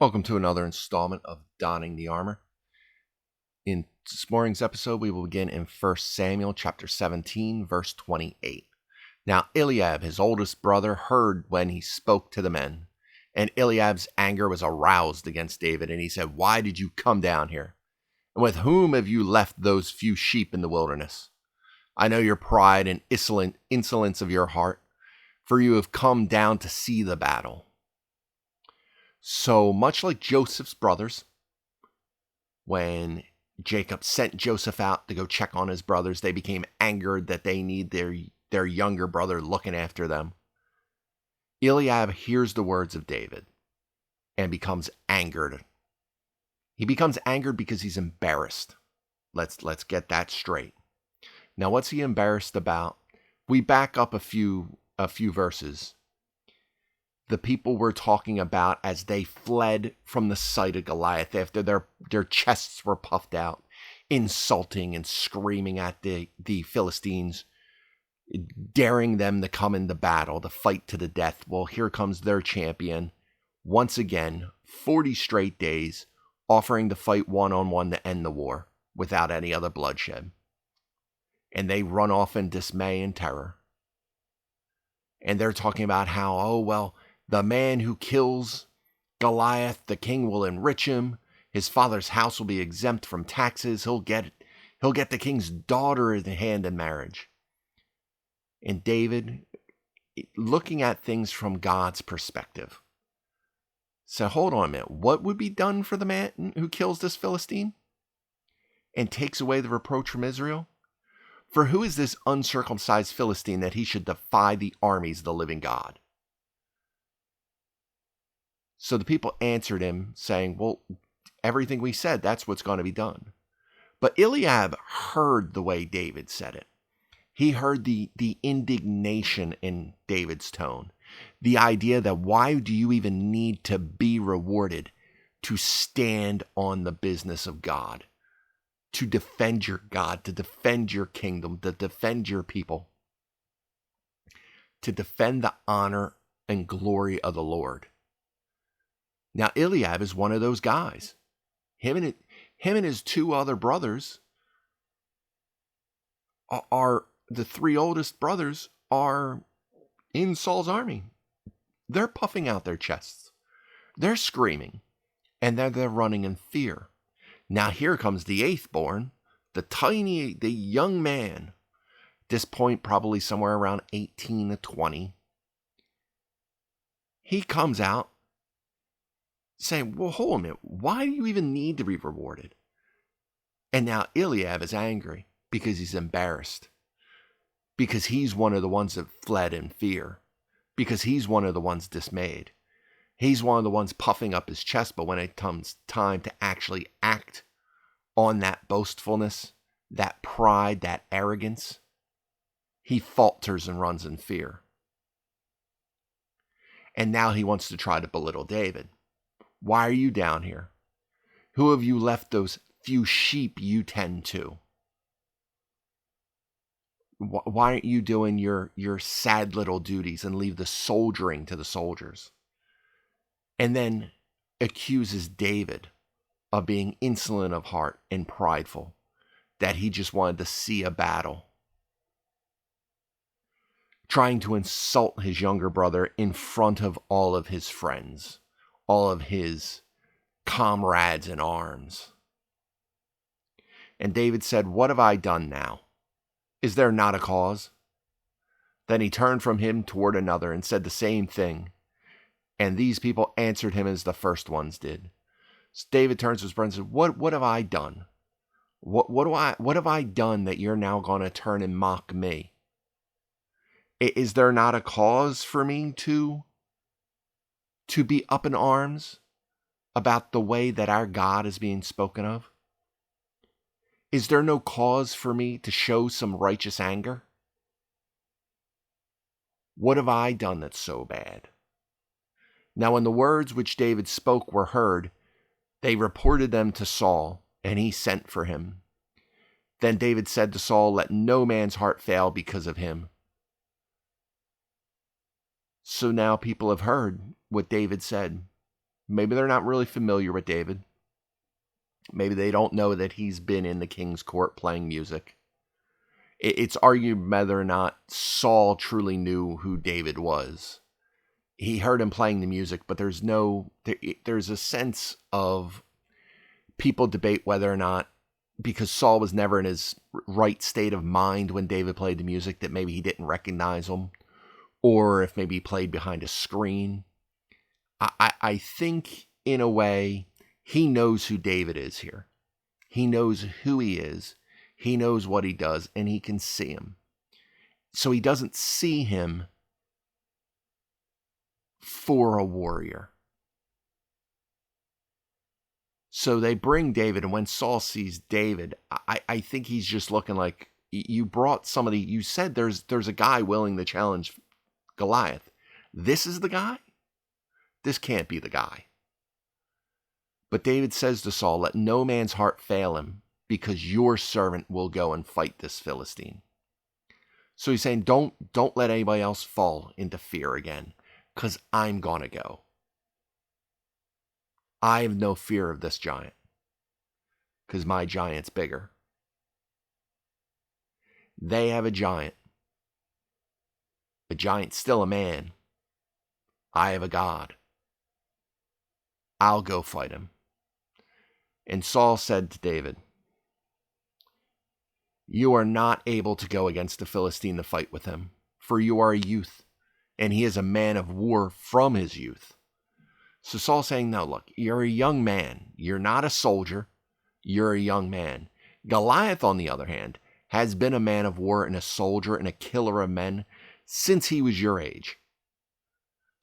Welcome to another installment of Donning the Armor. In this morning's episode, we will begin in 1 Samuel chapter 17, verse 28. Now Eliab, his oldest brother, heard when he spoke to the men, and Eliab's anger was aroused against David, and he said, "Why did you come down here? And with whom have you left those few sheep in the wilderness? I know your pride and insolence of your heart, for you have come down to see the battle." So much like Joseph's brothers, when Jacob sent Joseph out to go check on his brothers, they became angered that they need their younger brother looking after them. Eliab hears the words of David and becomes angered. He becomes angered because he's embarrassed. Let's get that straight. Now, what's he embarrassed about? We back up a few verses. The people we're talking about as they fled from the sight of Goliath after their chests were puffed out, insulting and screaming at the Philistines, daring them to come into battle, to fight to the death. Well, here comes their champion, once again, 40 straight days, offering to fight one-on-one to end the war without any other bloodshed. And they run off in dismay and terror. And they're talking about how, the man who kills Goliath, the king will enrich him. His father's house will be exempt from taxes. He'll get the king's daughter in hand in marriage. And David, looking at things from God's perspective, said, hold on a minute. What would be done for the man who kills this Philistine and takes away the reproach from Israel? For who is this uncircumcised Philistine that he should defy the armies of the living God? So the people answered him, saying, well, everything we said, that's what's going to be done. But Eliab heard the way David said it. He heard the indignation in David's tone. The idea that why do you even need to be rewarded to stand on the business of God, to defend your God, to defend your kingdom, to defend your people, to defend the honor and glory of the Lord. Now, Eliab is one of those guys. Him and his two other brothers are the three oldest brothers are in Saul's army. They're puffing out their chests. They're screaming. And they're running in fear. Now, here comes the eighth born, the young man. At this point, probably somewhere around 18 to 20. He comes out saying, well, hold a minute, why do you even need to be rewarded? And now Eliab is angry because he's embarrassed, because he's one of the ones that fled in fear, because he's one of the ones dismayed. He's one of the ones puffing up his chest, but when it comes time to actually act on that boastfulness, that pride, that arrogance, he falters and runs in fear. And now he wants to try to belittle David. Why are you down here? Who have you left those few sheep you tend to? Why aren't you doing your sad little duties and leave the soldiering to the soldiers? And then accuses David of being insolent of heart and prideful, that he just wanted to see a battle. Trying to insult his younger brother in front of all of his friends, all of his comrades in arms. And David said, what have I done now? Is there not a cause? Then he turned from him toward another and said the same thing. And these people answered him as the first ones did. So David turns to his brother and says, what have I done? What have I done that you're now going to turn and mock me? Is there not a cause for me to be up in arms about the way that our God is being spoken of? Is there no cause for me to show some righteous anger? What have I done that's so bad? Now when the words which David spoke were heard, they reported them to Saul, and he sent for him. Then David said to Saul, let no man's heart fail because of him. So now people have heard what David said. Maybe they're not really familiar with David. Maybe they don't know that he's been in the king's court playing music. It's argued whether or not Saul truly knew who David was. He heard him playing the music, but there's a sense of people debate whether or not, because Saul was never in his right state of mind when David played the music, that maybe he didn't recognize him, or if maybe he played behind a screen. I think, in a way, he knows who David is here. He knows who he is. He knows what he does, and he can see him. So he doesn't see him for a warrior. So they bring David, and when Saul sees David, I think he's just looking like, you brought somebody, you said there's a guy willing to challenge Goliath. This is the guy? This can't be the guy. But David says to Saul, let no man's heart fail him, because your servant will go and fight this Philistine. So he's saying, don't let anybody else fall into fear again, because I'm going to go. I have no fear of this giant, because my giant's bigger. They have a giant. A giant's still a man. I have a God. I'll go fight him. And Saul said to David, you are not able to go against the Philistine to fight with him, for you are a youth, and he is a man of war from his youth. So Saul's saying, no, look, you're a young man. You're not a soldier. You're a young man. Goliath, on the other hand, has been a man of war and a soldier and a killer of men since he was your age.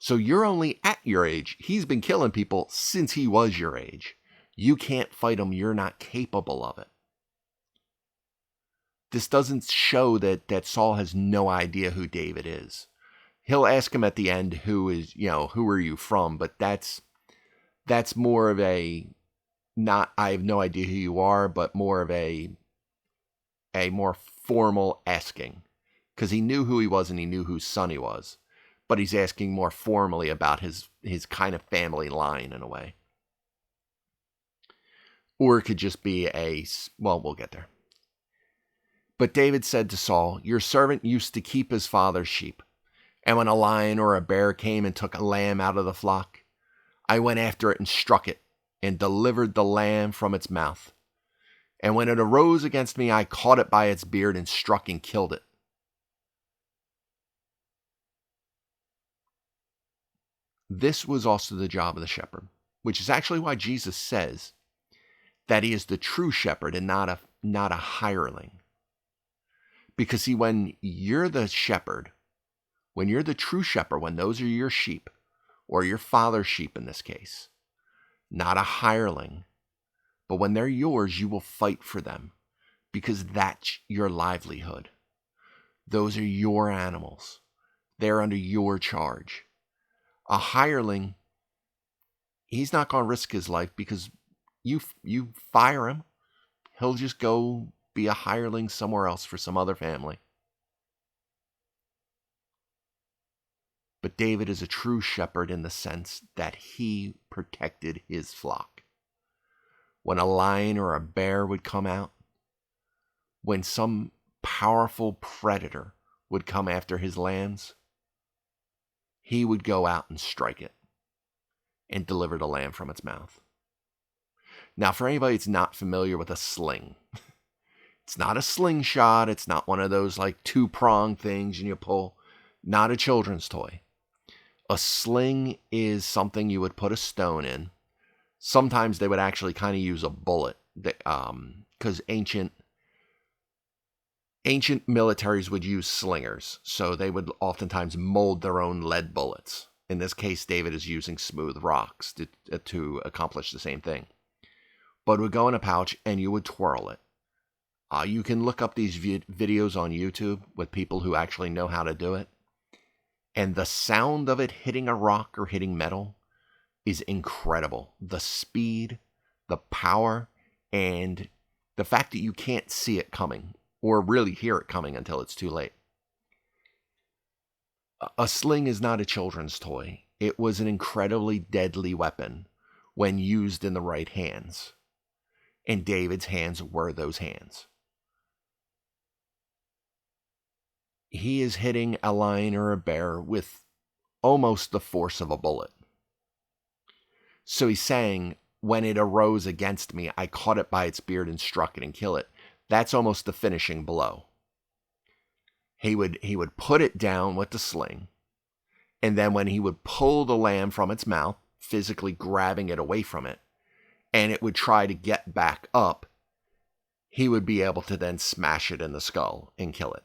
So you're only at your age. He's been killing people since he was your age. You can't fight him. You're not capable of it. This doesn't show that Saul has no idea who David is. He'll ask him at the end, who are you from? But that's more of a, not, I have no idea who you are, but more of a more formal asking. Because he knew who he was and he knew whose son he was. But he's asking more formally about his kind of family line in a way. Or it could just be we'll get there. But David said to Saul, your servant used to keep his father's sheep. And when a lion or a bear came and took a lamb out of the flock, I went after it and struck it and delivered the lamb from its mouth. And when it arose against me, I caught it by its beard and struck and killed it. This was also the job of the shepherd, which is actually why Jesus says that he is the true shepherd and not a hireling. Because see, when you're the shepherd, when you're the true shepherd, when those are your sheep, or your father's sheep in this case, not a hireling, but when they're yours, you will fight for them because that's your livelihood. Those are your animals. They're under your charge. A hireling, he's not going to risk his life because you fire him, he'll just go be a hireling somewhere else for some other family. But David is a true shepherd in the sense that he protected his flock. When a lion or a bear would come out, when some powerful predator would come after his lambs, he would go out and strike it and deliver the lamb from its mouth. Now, for anybody that's not familiar with a sling, it's not a slingshot. It's not one of those like two-pronged things and you pull. Not a children's toy. A sling is something you would put a stone in. Sometimes they would actually kind of use a bullet, because ancient militaries would use slingers, so they would oftentimes mold their own lead bullets. In this case, David is using smooth rocks to accomplish the same thing. But it would go in a pouch, and you would twirl it. You can look up these videos on YouTube with people who actually know how to do it. And the sound of it hitting a rock or hitting metal is incredible. The speed, the power, and the fact that you can't see it coming or really hear it coming until it's too late. A sling is not a children's toy. It was an incredibly deadly weapon when used in the right hands. And David's hands were those hands. He is hitting a lion or a bear with almost the force of a bullet. So he's saying, when it arose against me, I caught it by its beard and struck it and killed it. That's almost the finishing blow. He would put it down with the sling, and then when he would pull the lamb from its mouth, physically grabbing it away from it, and it would try to get back up, he would be able to then smash it in the skull and kill it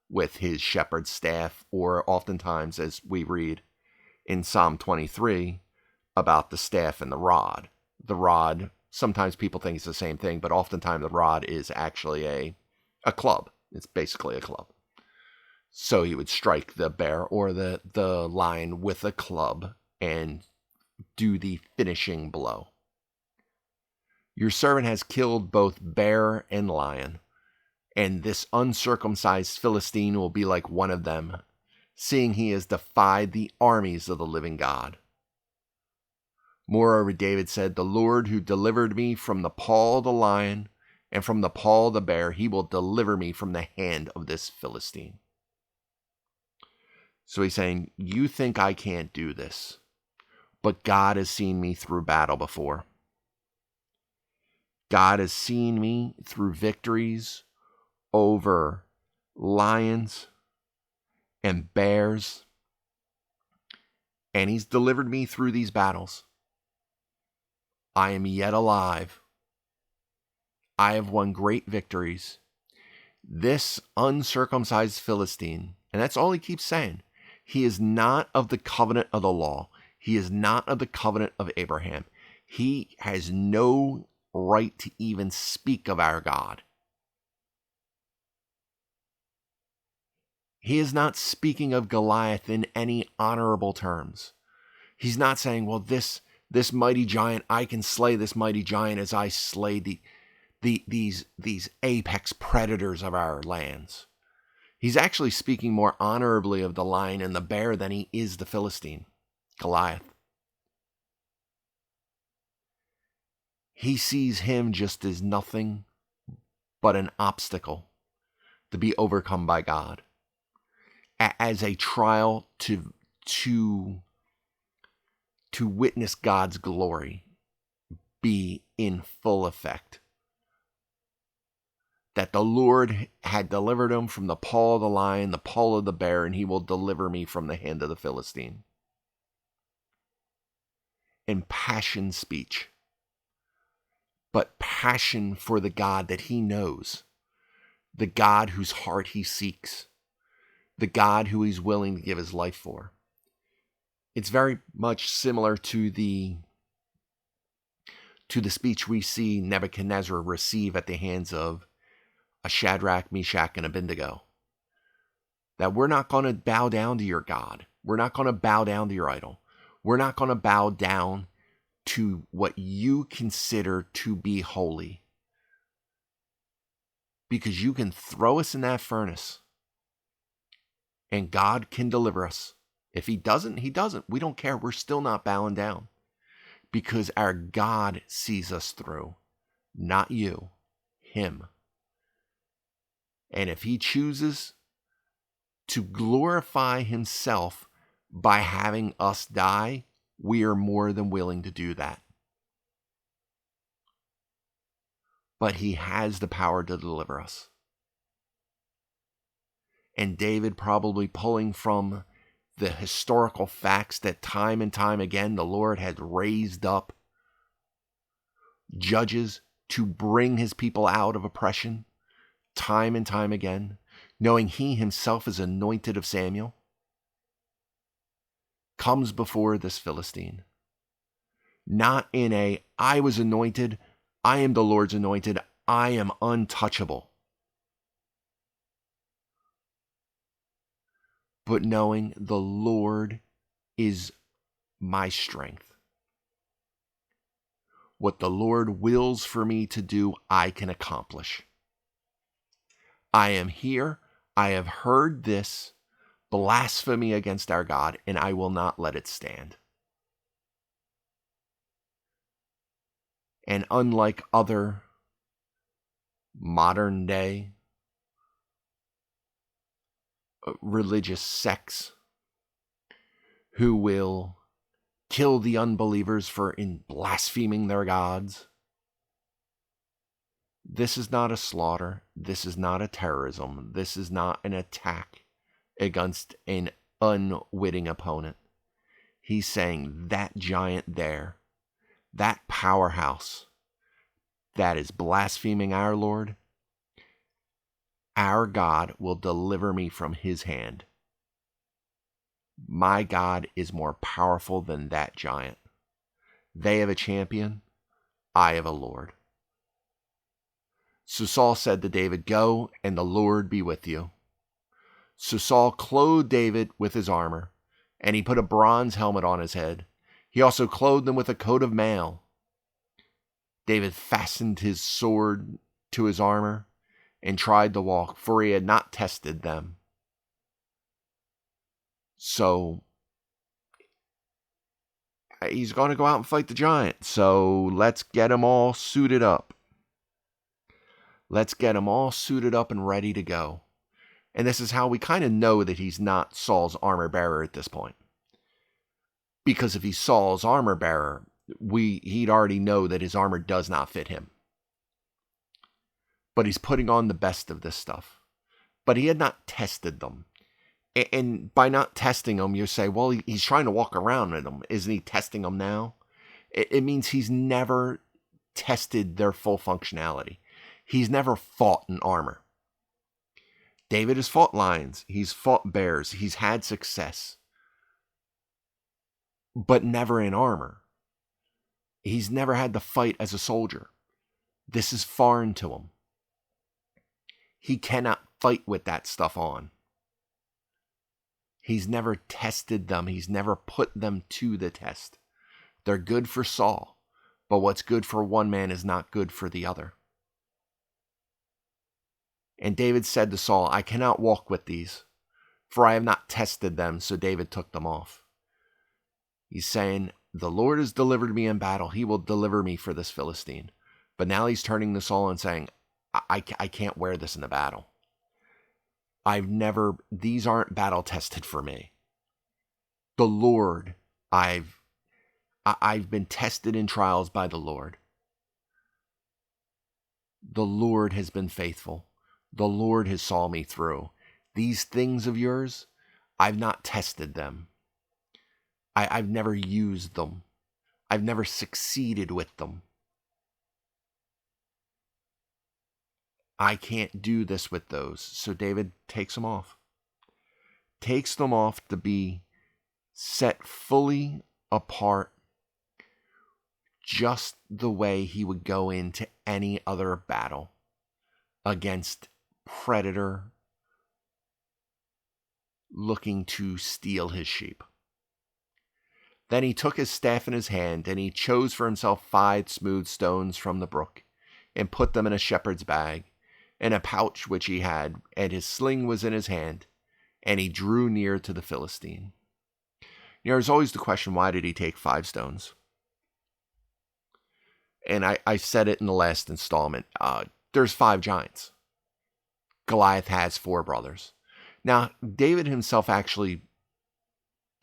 with his shepherd's staff, or oftentimes, as we read in Psalm 23, about the staff and the rod. The rod, sometimes people think it's the same thing, but oftentimes the rod is actually a club. It's basically a club. So he would strike the bear or the lion with a club and do the finishing blow. Your servant has killed both bear and lion, and this uncircumcised Philistine will be like one of them, seeing he has defied the armies of the living God. Moreover, David said, the Lord who delivered me from the paw of the lion and from the paw of the bear, he will deliver me from the hand of this Philistine. So he's saying, you think I can't do this, but God has seen me through battle before. God has seen me through victories over lions and bears, and he's delivered me through these battles. I am yet alive. I have won great victories. This uncircumcised Philistine, and that's all he keeps saying, he is not of the covenant of the law. He is not of the covenant of Abraham. He has no right to even speak of our God. He is not speaking of Goliath in any honorable terms. He's not saying, well, this mighty giant, I can slay this mighty giant as I slay these apex predators of our lands. He's actually speaking more honorably of the lion and the bear than he is the Philistine, Goliath. He sees him just as nothing but an obstacle to be overcome by God, as a trial to witness God's glory be in full effect. That the Lord had delivered him from the paw of the lion, the paw of the bear, and he will deliver me from the hand of the Philistine. Impassioned speech, but passion for the God that he knows, the God whose heart he seeks, the God who he's willing to give his life for. It's very much similar to the speech we see Nebuchadnezzar receive at the hands of a Shadrach, Meshach, and Abednego. That we're not going to bow down to your God. We're not going to bow down to your idol. We're not going to bow down to what you consider to be holy. Because you can throw us in that furnace and God can deliver us. If he doesn't, he doesn't. We don't care. We're still not bowing down. Because our God sees us through. Not you. Him. And if he chooses to glorify himself by having us die, we are more than willing to do that. But he has the power to deliver us. And David, probably pulling from the historical facts that time and time again the Lord had raised up judges to bring his people out of oppression, time and time again, knowing he himself is anointed of Samuel, comes before this Philistine. Not in a, I was anointed, I am the Lord's anointed, I am untouchable. But knowing the Lord is my strength. What the Lord wills for me to do, I can accomplish. I am here, I have heard this blasphemy against our God, and I will not let it stand. And unlike other modern day religious sects who will kill the unbelievers for blaspheming their gods, this is not a slaughter. This is not a terrorism. This is not an attack against an unwitting opponent. He's saying that giant there, that powerhouse that is blaspheming our Lord, our God will deliver me from his hand. My God is more powerful than that giant. They have a champion. I have a Lord. So Saul said to David, "Go, and the Lord be with you." So Saul clothed David with his armor, and he put a bronze helmet on his head. He also clothed him with a coat of mail. David fastened his sword to his armor and tried to walk, for he had not tested them. So he's going to go out and fight the giant. So let's get him all suited up. Let's get him all suited up and ready to go. And this is how we kind of know that he's not Saul's armor bearer at this point. Because if he's Saul's armor bearer, he'd already know that his armor does not fit him. But he's putting on the best of this stuff. But he had not tested them. And by not testing them, you say, well, he's trying to walk around in them. Isn't he testing them now? It means he's never tested their full functionality. He's never fought in armor. David has fought lions. He's fought bears. He's had success. But never in armor. He's never had to fight as a soldier. This is foreign to him. He cannot fight with that stuff on. He's never tested them. He's never put them to the test. They're good for Saul, but what's good for one man is not good for the other. And David said to Saul, I cannot walk with these, for I have not tested them. So David took them off. He's saying, the Lord has delivered me in battle. He will deliver me for this Philistine. But now he's turning to Saul and saying, I can't wear this in the battle. These aren't battle tested for me. The Lord, I've been tested in trials by the Lord. The Lord has been faithful. The Lord has saw me through. These things of yours, I've not tested them. I've never used them. I've never succeeded with them. I can't do this with those. So David takes them off. Takes them off to be set fully apart, just the way he would go into any other battle against predator looking to steal his sheep. Then he took his staff in his hand, and he chose for himself 5 smooth stones from the brook, and put them in a shepherd's bag, in a pouch which he had, and his sling was in his hand, and he drew near to the Philistine. There's always the question, why did he take 5 stones? And I said it in the last installment. There's 5 giants. Goliath has 4 brothers. Now, David himself actually,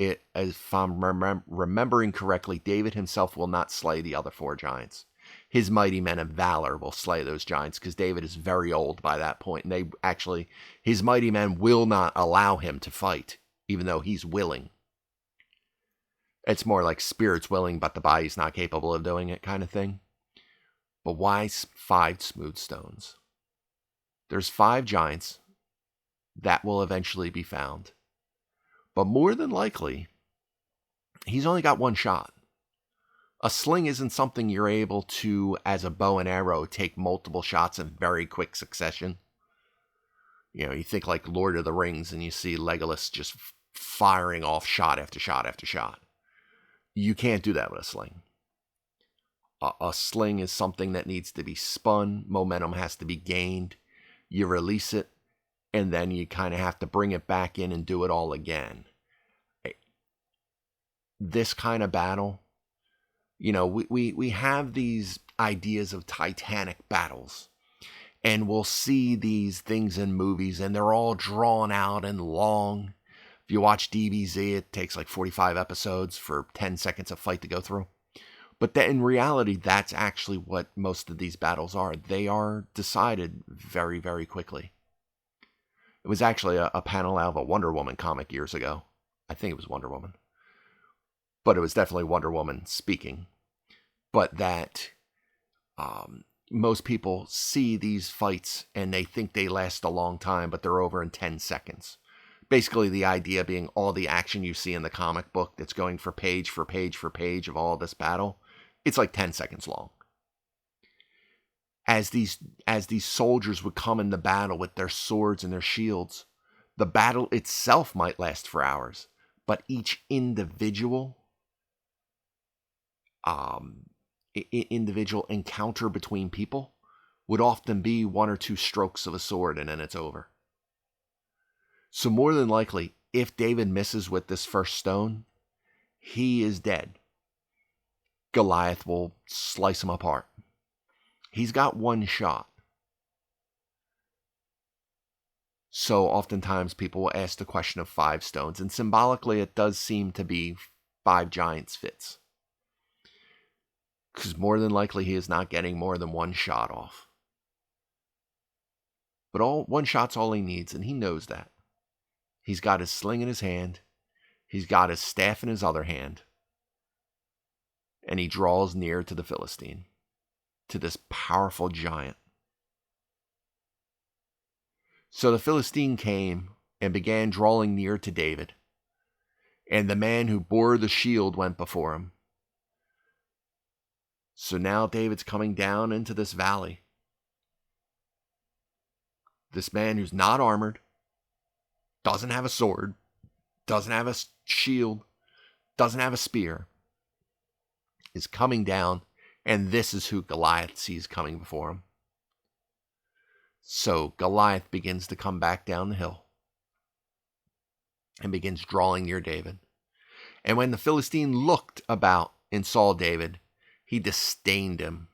if I'm remembering correctly, David himself will not slay the other 4 giants. His mighty men of valor will slay those giants, because David is very old by that point, and his mighty men will not allow him to fight, even though he's willing. It's more like spirit's willing, but the body's not capable of doing it kind of thing. But why 5 smooth stones? There's 5 giants that will eventually be found. But more than likely, he's only got 1 shot. A sling isn't something you're able to, as a bow and arrow, take multiple shots in very quick succession. You think like Lord of the Rings and you see Legolas just firing off shot after shot after shot. You can't do that with a sling. A sling is something that needs to be spun. Momentum has to be gained. You release it, and then you kind of have to bring it back in and do it all again. This kind of battle, we have these ideas of titanic battles. And we'll see these things in movies, and they're all drawn out and long. If you watch DBZ, it takes like 45 episodes for 10 seconds of fight to go through. But in reality, that's actually what most of these battles are. They are decided very, very quickly. It was actually a panel out of a Wonder Woman comic years ago. I think it was Wonder Woman. But it was definitely Wonder Woman speaking. But that most people see these fights and they think they last a long time, but they're over in 10 seconds. Basically, the idea being all the action you see in the comic book that's going for page for page for page of all this battle, it's like 10 seconds long. As these soldiers would come into battle with their swords and their shields, the battle itself might last for hours, but each individual encounter between people would often be one or two strokes of a sword and then it's over. So more than likely, if David misses with this first stone, he is dead. Goliath will slice him apart. He's got one shot. So oftentimes people will ask the question of 5 stones, and symbolically it does seem to be 5 giants fits. Because more than likely he is not getting more than one shot off. But one shot's all he needs, and he knows that. He's got his sling in his hand. He's got his staff in his other hand. And he draws near to the Philistine, to this powerful giant. So the Philistine came and began drawing near to David. And the man who bore the shield went before him. So now David's coming down into this valley. This man who's not armored, doesn't have a sword, doesn't have a shield, doesn't have a spear, is coming down, and this is who Goliath sees coming before him. So Goliath begins to come back down the hill and begins drawing near David. And when the Philistine looked about and saw David, he disdained him,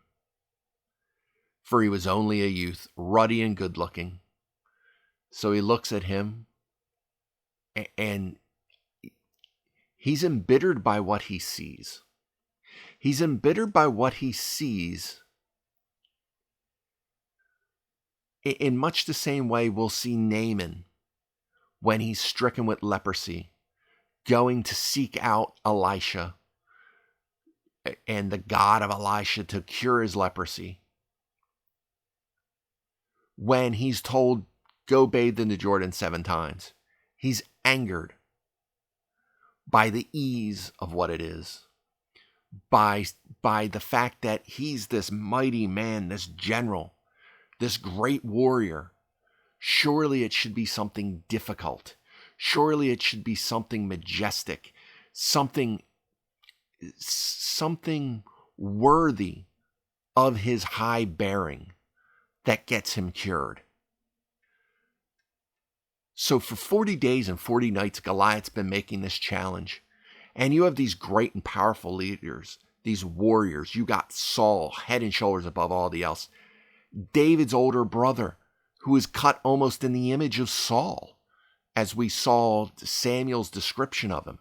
for he was only a youth, ruddy and good-looking. So he looks at him, and he's embittered by what he sees. He's embittered by what he sees in much the same way we'll see Naaman when he's stricken with leprosy, going to seek out Elisha and the God of Elisha to cure his leprosy. When he's told, go bathe in the Jordan 7 times, he's angered by the ease of what it is, by the fact that he's this mighty man, this general, this great warrior. Surely it should be something difficult. Surely it should be something majestic, something worthy of his high bearing that gets him cured. So for 40 days and 40 nights, Goliath's been making this challenge. And you have these great and powerful leaders, these warriors. You got Saul, head and shoulders above all the else. David's older brother, who is cut almost in the image of Saul, as we saw Samuel's description of him.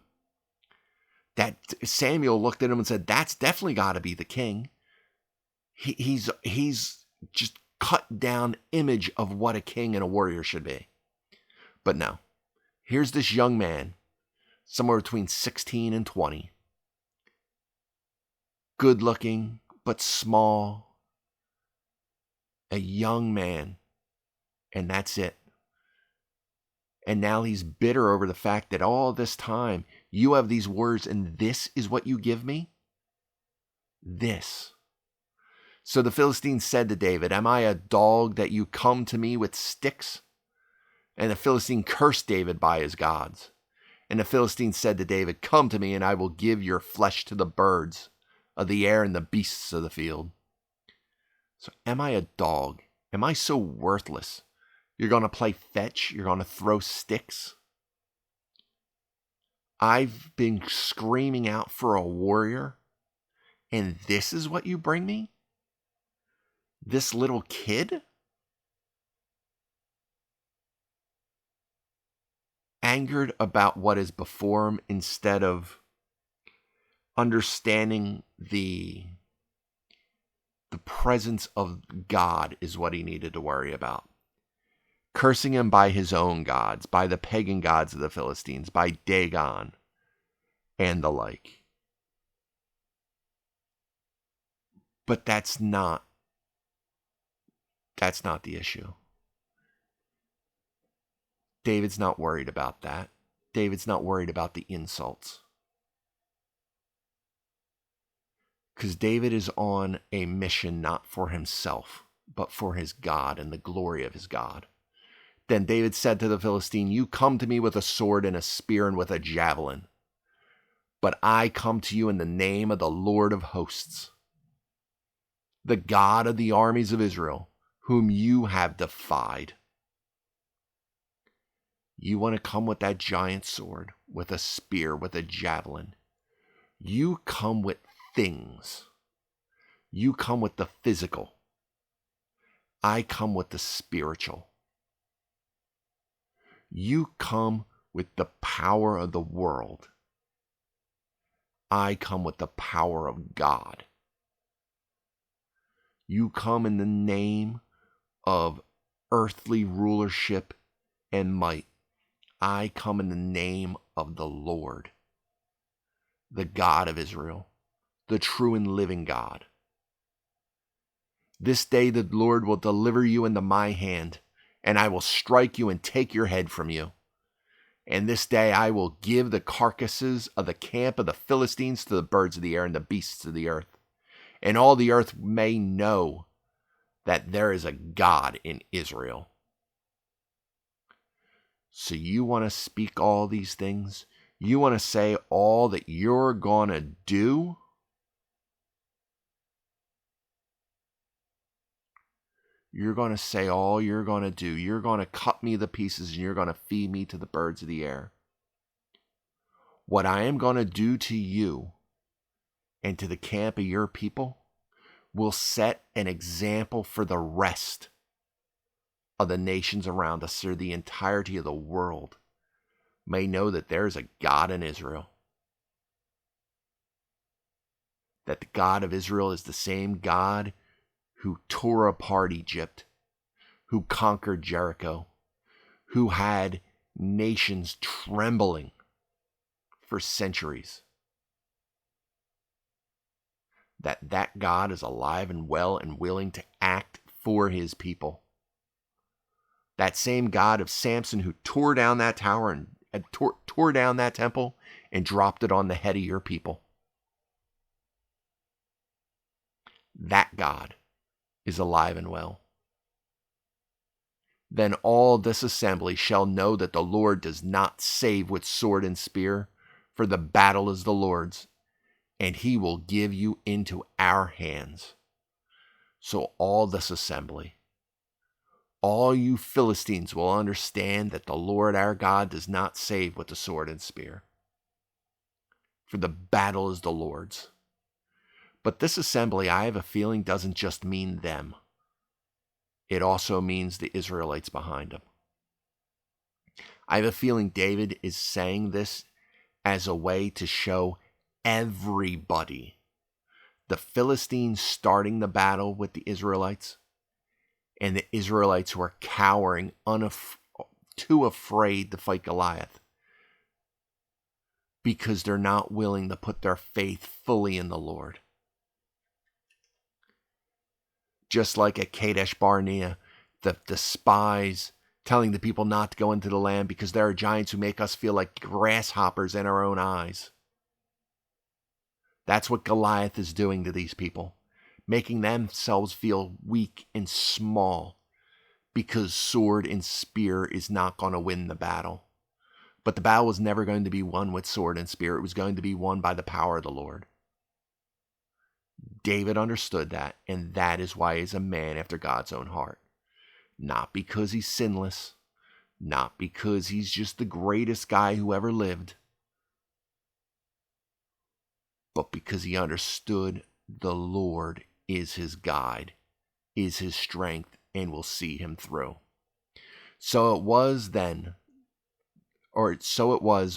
That Samuel looked at him and said, that's definitely got to be the king. He's just cut down image of what a king and a warrior should be. But no, here's this young man, somewhere between 16 and 20. Good looking, but small. A young man. And that's it. And now he's bitter over the fact that all this time you have these words and this is what you give me? This. So the Philistine said to David, am I a dog that you come to me with sticks? And the Philistine cursed David by his gods. And the Philistine said to David, come to me and I will give your flesh to the birds of the air and the beasts of the field. So am I a dog? Am I so worthless? You're going to play fetch? You're going to throw sticks? I've been screaming out for a warrior, and this is what you bring me? This little kid angered about what is before him instead of understanding the presence of God is what he needed to worry about. Cursing him by his own gods, by the pagan gods of the Philistines, by Dagon and the like. But that's not the issue. David's not worried about that. David's not worried about the insults. Because David is on a mission not for himself, but for his God and the glory of his God. Then David said to the Philistine, "You come to me with a sword and a spear and with a javelin. But I come to you in the name of the Lord of hosts, the God of the armies of Israel, whom you have defied." You want to come with that giant sword, with a spear, with a javelin. You come with things. You come with the physical. I come with the spiritual. You come with the power of the world. I come with the power of God. You come in the name of earthly rulership and might. I come in the name of the Lord, the God of Israel, the true and living God. This day the Lord will deliver you into my hand, and I will strike you and take your head from you. And this day I will give the carcasses of the camp of the Philistines to the birds of the air and the beasts of the earth. And all the earth may know that there is a God in Israel. So you want to speak all these things? You want to say all that you're going to do? You're going to say all you're going to do. You're going to cut me to pieces and you're going to feed me to the birds of the air. What I am going to do to you and to the camp of your people will set an example for the rest of the nations around us, or the entirety of the world may know that there is a God in Israel. That the God of Israel is the same God who tore apart Egypt, who conquered Jericho, who had nations trembling for centuries. That God is alive and well and willing to act for his people. That same God of Samson who tore down that tower and tore down that temple and dropped it on the head of your people. That God is alive and well. Then all this assembly shall know that the Lord does not save with sword and spear, for the battle is the Lord's, and he will give you into our hands. So all this assembly, all you Philistines will understand that the Lord our God does not save with the sword and spear, for the battle is the Lord's. But this assembly, I have a feeling, doesn't just mean them. It also means the Israelites behind them. I have a feeling David is saying this as a way to show everybody, the Philistines starting the battle with the Israelites, and the Israelites who are cowering, too afraid to fight Goliath, because they're not willing to put their faith fully in the Lord. Just like at Kadesh Barnea, the spies telling the people not to go into the land because there are giants who make us feel like grasshoppers in our own eyes. That's what Goliath is doing to these people, making themselves feel weak and small because sword and spear is not going to win the battle. But the battle was never going to be won with sword and spear. It was going to be won by the power of the Lord. David understood that, and that is why he's a man after God's own heart. Not because he's sinless, not because he's just the greatest guy who ever lived, but because he understood the Lord is his guide is his strength and will see him through. So it was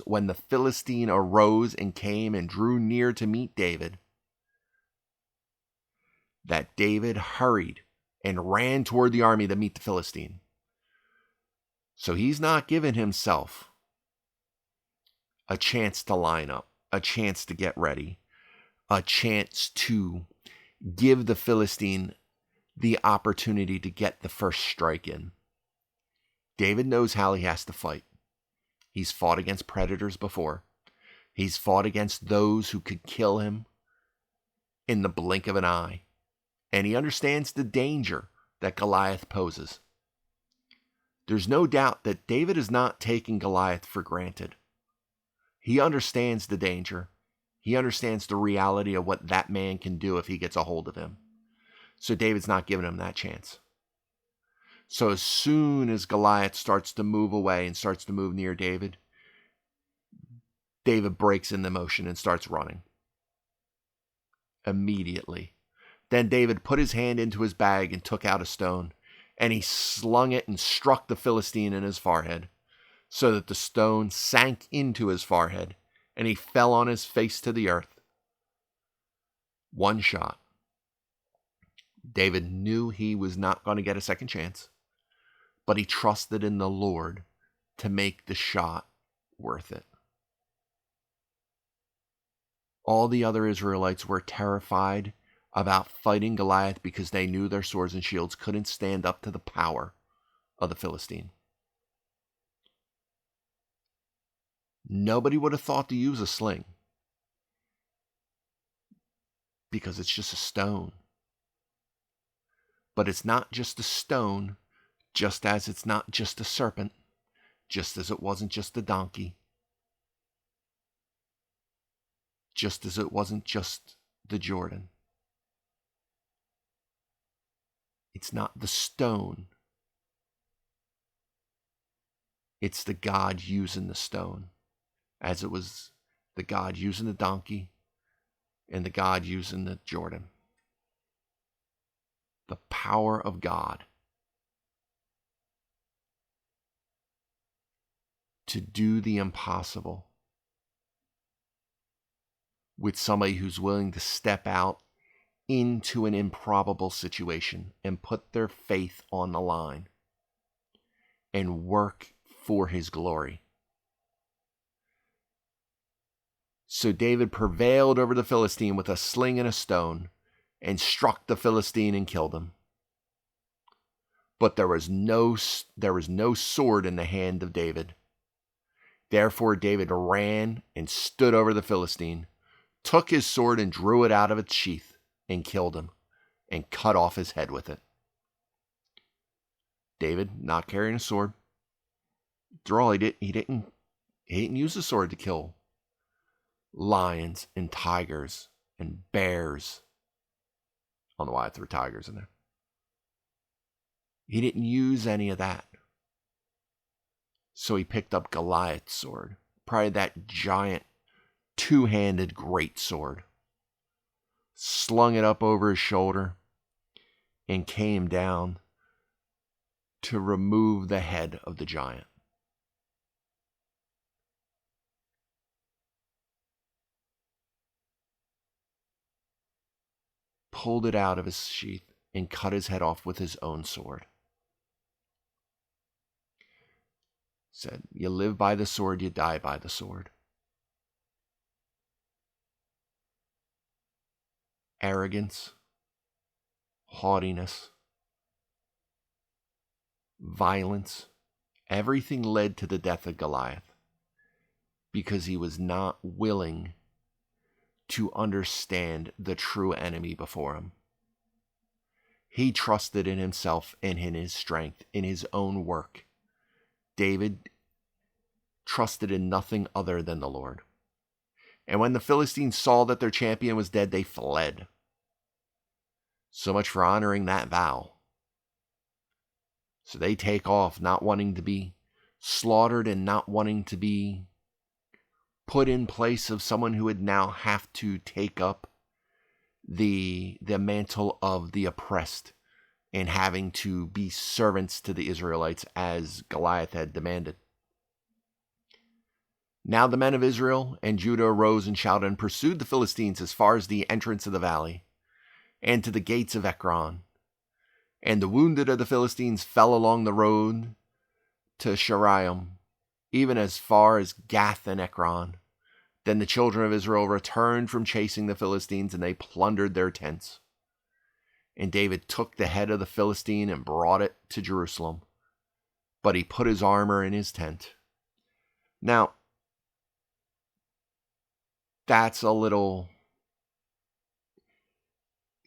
when the Philistine arose and came and drew near to meet David, that David hurried and ran toward the army to meet the Philistine. So he's not giving himself a chance to line up, a chance to get ready, a chance to give the Philistine the opportunity to get the first strike in. David knows how he has to fight. He's fought against predators before. He's fought against those who could kill him in the blink of an eye. And he understands the danger that Goliath poses. There's no doubt that David is not taking Goliath for granted. He understands the danger. He understands the reality of what that man can do if he gets a hold of him. So David's not giving him that chance. So as soon as Goliath starts to move away and starts to move near David, David breaks into motion and starts running. Immediately. Then David put his hand into his bag and took out a stone, and he slung it and struck the Philistine in his forehead, so that the stone sank into his forehead, and he fell on his face to the earth. One shot. David knew he was not going to get a second chance, but he trusted in the Lord to make the shot worth it. All the other Israelites were terrified about fighting Goliath because they knew their swords and shields couldn't stand up to the power of the Philistine. Nobody would have thought to use a sling because it's just a stone. But it's not just a stone, just as it's not just a serpent, just as it wasn't just a donkey, just as it wasn't just the Jordan. It's not the stone. It's the God using the stone, as it was the God using the donkey and the God using the Jordan. The power of God to do the impossible with somebody who's willing to step out into an improbable situation and put their faith on the line and work for his glory. So David prevailed over the Philistine with a sling and a stone and struck the Philistine and killed him. But there was no sword in the hand of David. Therefore David ran and stood over the Philistine, took his sword and drew it out of its sheath, and killed him, and cut off his head with it. David, not carrying a sword. After all, he didn't use the sword to kill lions and tigers and bears. I don't know why I threw tigers in there. He didn't use any of that. So he picked up Goliath's sword, probably that giant two-handed great sword, slung it up over his shoulder, and came down to remove the head of the giant. Pulled it out of his sheath and cut his head off with his own sword. Said, you live by the sword, you die by the sword. Arrogance, haughtiness, violence, everything led to the death of Goliath because he was not willing to understand the true enemy before him. He trusted in himself and in his strength, in his own work. David trusted in nothing other than the Lord. And when the Philistines saw that their champion was dead, they fled. So much for honoring that vow. So they take off, not wanting to be slaughtered and not wanting to be put in place of someone who would now have to take up the mantle of the oppressed and having to be servants to the Israelites as Goliath had demanded. Now the men of Israel and Judah arose and shouted and pursued the Philistines as far as the entrance of the valley and to the gates of Ekron. And the wounded of the Philistines fell along the road to Sharaim, even as far as Gath and Ekron. Then the children of Israel returned from chasing the Philistines, and they plundered their tents. And David took the head of the Philistine and brought it to Jerusalem, but he put his armor in his tent. Now, that's a little...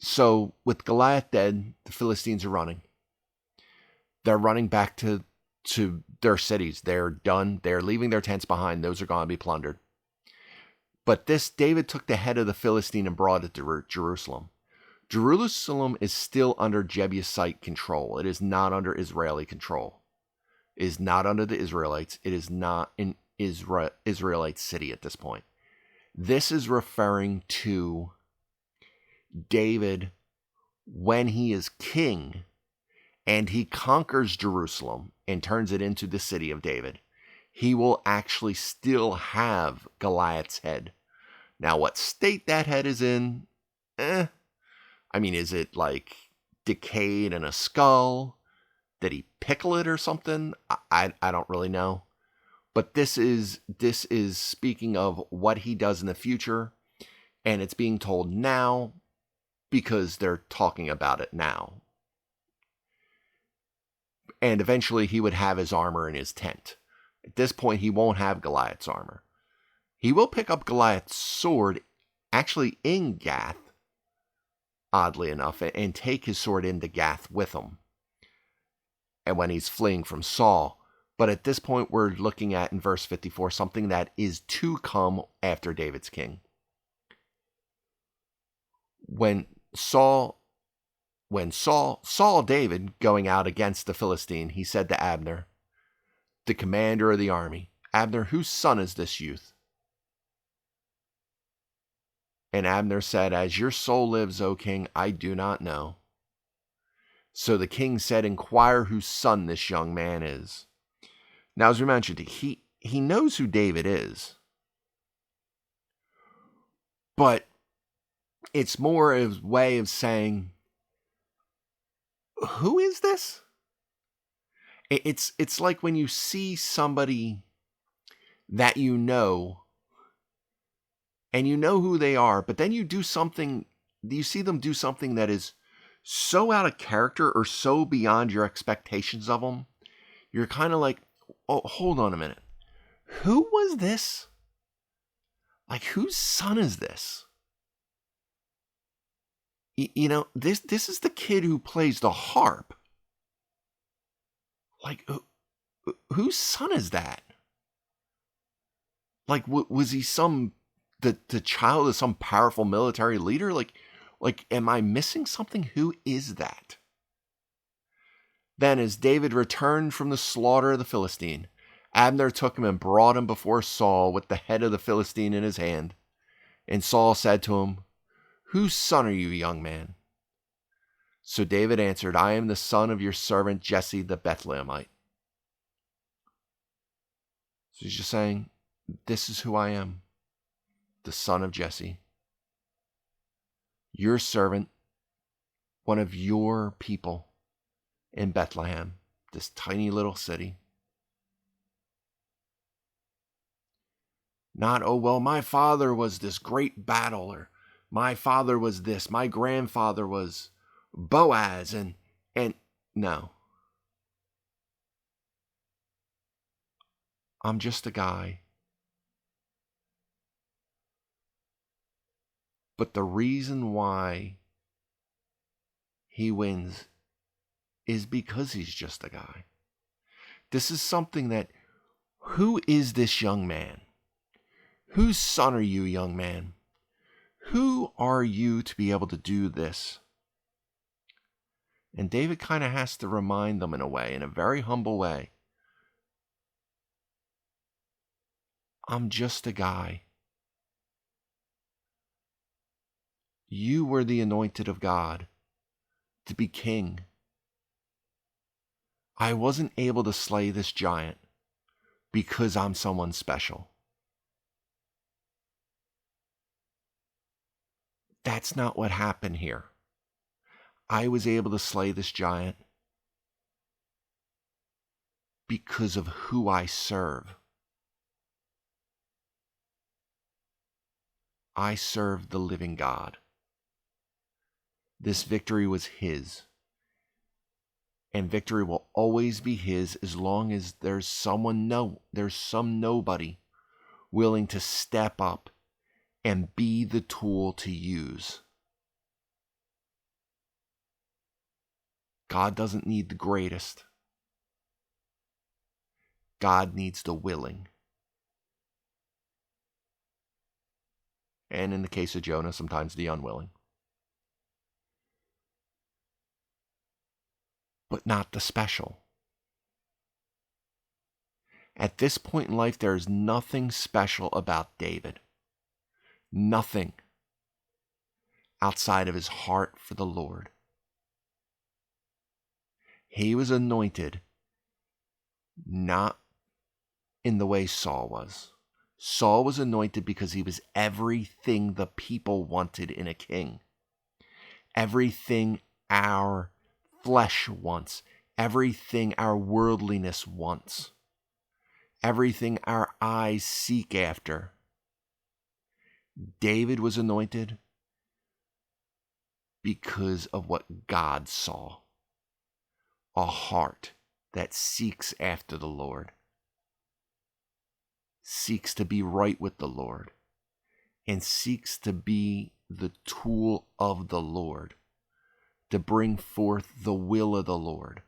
So, with Goliath dead, the Philistines are running. They're running back to their cities. They're done. They're leaving their tents behind. Those are going to be plundered. But David took the head of the Philistine and brought it to Jerusalem. Jerusalem is still under Jebusite control. It is not under Israeli control. It is not under the Israelites. It is not an Israelite city at this point. This is referring to David when he is king and he conquers Jerusalem and turns it into the city of David. He will actually still have Goliath's head. Now, what state that head is in, I mean, is it like decayed in a skull? Did he pickle it or something? I don't really know. But this is speaking of what he does in the future, and it's being told now because they're talking about it now. And eventually he would have his armor in his tent. At this point, he won't have Goliath's armor. He will pick up Goliath's sword, actually in Gath, oddly enough, and take his sword into Gath with him. And when he's fleeing from Saul. But at this point, we're looking at, in verse 54, something that is to come after David's king. When Saul saw David going out against the Philistine, he said to Abner, the commander of the army, Abner, whose son is this youth? And Abner said, as your soul lives, O king, I do not know. So the king said, inquire whose son this young man is. Now, as we mentioned, he knows who David is. But it's more a way of saying, who is this? It's like when you see somebody that you know, and you know who they are, but then you see them do something that is so out of character or so beyond your expectations of them, you're kind of like, oh, hold on a minute. Who was this? Like, whose son is this? You know, this is the kid who plays the harp. Like, whose son is that? Like, was he the child of some powerful military leader? Like, am I missing something? Who is that? Then as David returned from the slaughter of the Philistine, Abner took him and brought him before Saul with the head of the Philistine in his hand. And Saul said to him, whose son are you, young man? So David answered, I am the son of your servant Jesse the Bethlehemite. So he's just saying, this is who I am, the son of Jesse. Your servant, one of your people in Bethlehem, this tiny little city. Not, oh, well, my father was this great battler. My father was this. My grandfather was Boaz. And no. I'm just a guy. But the reason why he wins is because he's just a guy. This is something that, who is this young man? Whose son are you, young man? Who are you to be able to do this? And David kind of has to remind them in a way, in a very humble way. I'm just a guy. You were the anointed of God to be king, I wasn't able to slay this giant because I'm someone special. That's not what happened here. I was able to slay this giant because of who I serve. I serve the living God. This victory was his. And victory will always be his as long as there's some nobody willing to step up and be the tool to use. God doesn't need the greatest. God needs the willing. And in the case of Jonah, sometimes the unwilling. But not the special. At this point in life, there is nothing special about David. Nothing outside of his heart for the Lord. He was anointed not in the way Saul was. Saul was anointed because he was everything the people wanted in a king. Everything our flesh wants. Everything our worldliness wants. Everything our eyes seek after. David was anointed because of what God saw. A heart that seeks after the Lord. Seeks to be right with the Lord. And seeks to be the tool of the Lord. To bring forth the will of the Lord.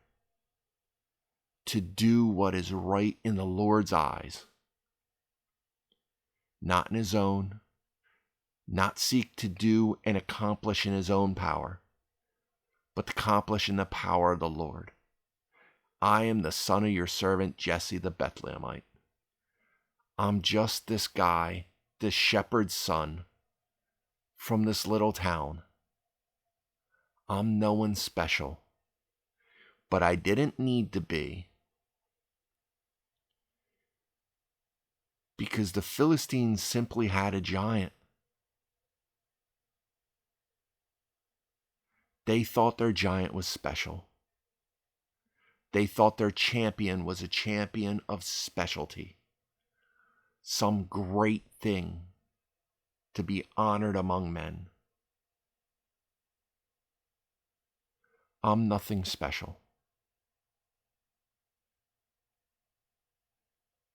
To do what is right in the Lord's eyes. Not in his own. Not seek to do and accomplish in his own power. But to accomplish in the power of the Lord. I am the son of your servant Jesse the Bethlehemite. I'm just this guy, this shepherd's son from this little town. I'm no one special. But I didn't need to be. Because the Philistines simply had a giant. They thought their giant was special. They thought their champion was a champion of specialty. Some great thing to be honored among men. I'm nothing special.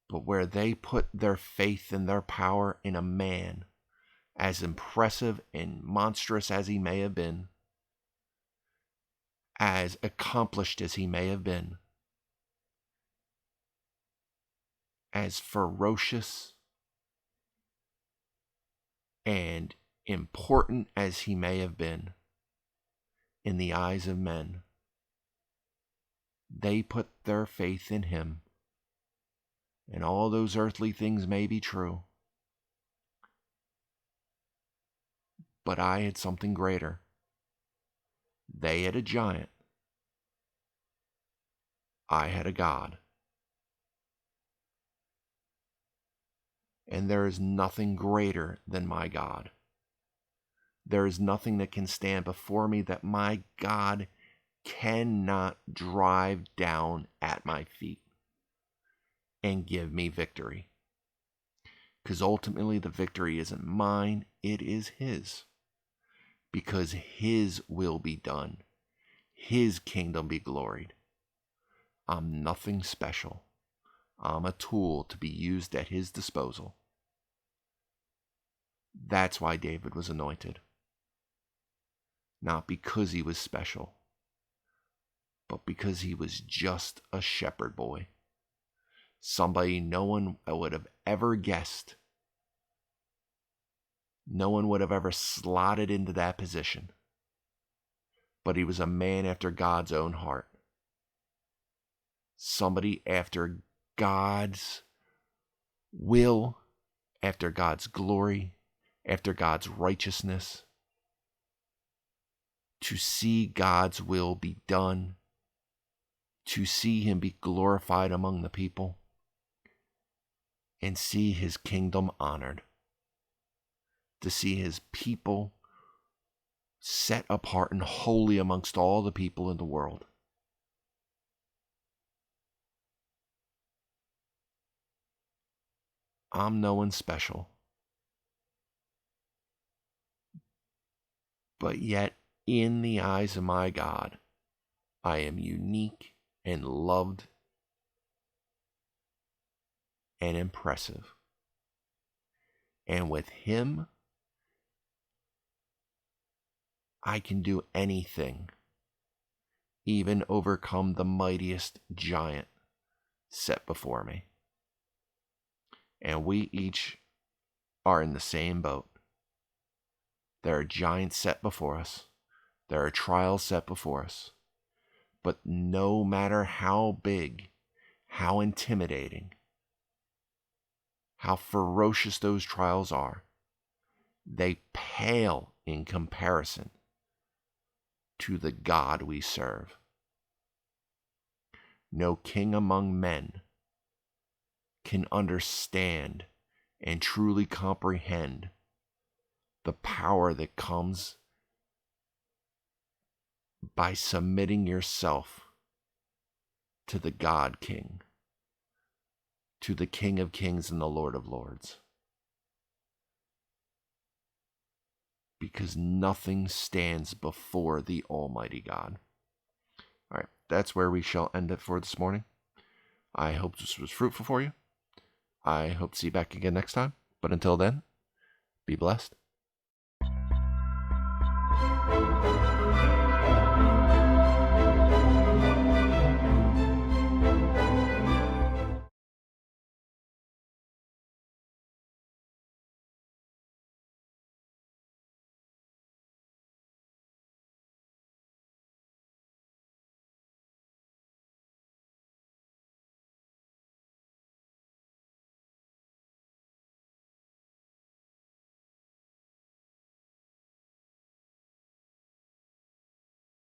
But where they put their faith and their power in a man, as impressive and monstrous as he may have been, as accomplished as he may have been, as ferocious and important as he may have been in the eyes of men, they put their faith in him. And all those earthly things may be true. But I had something greater. They had a giant. I had a God. And there is nothing greater than my God. There is nothing that can stand before me that my God cannot drive down at my feet and give me victory. Because ultimately the victory isn't mine, it is his. Because his will be done. His kingdom be gloried. I'm nothing special. I'm a tool to be used at his disposal. That's why David was anointed. Not because he was special, but because he was just a shepherd boy. Somebody no one would have ever guessed. No one would have ever slotted into that position. But he was a man after God's own heart. Somebody after God's will, after God's glory, after God's righteousness. To see God's will be done to see him be glorified among the people and see his kingdom honored, to see his people set apart and holy amongst all the people in the world. I'm no one special, but yet in the eyes of my God, I am unique and loved and impressive. And with him, I can do anything, even overcome the mightiest giant set before me. And we each are in the same boat. There are giants set before us. There are trials set before us. But no matter how big, how intimidating, how ferocious those trials are, they pale in comparison to the God we serve. No king among men can understand and truly comprehend the power that comes by submitting yourself to the God King, to the King of Kings and the Lord of Lords. Because nothing stands before the Almighty God. All right, that's where we shall end it for this morning. I hope this was fruitful for you. I hope to see you back again next time. But until then, be blessed.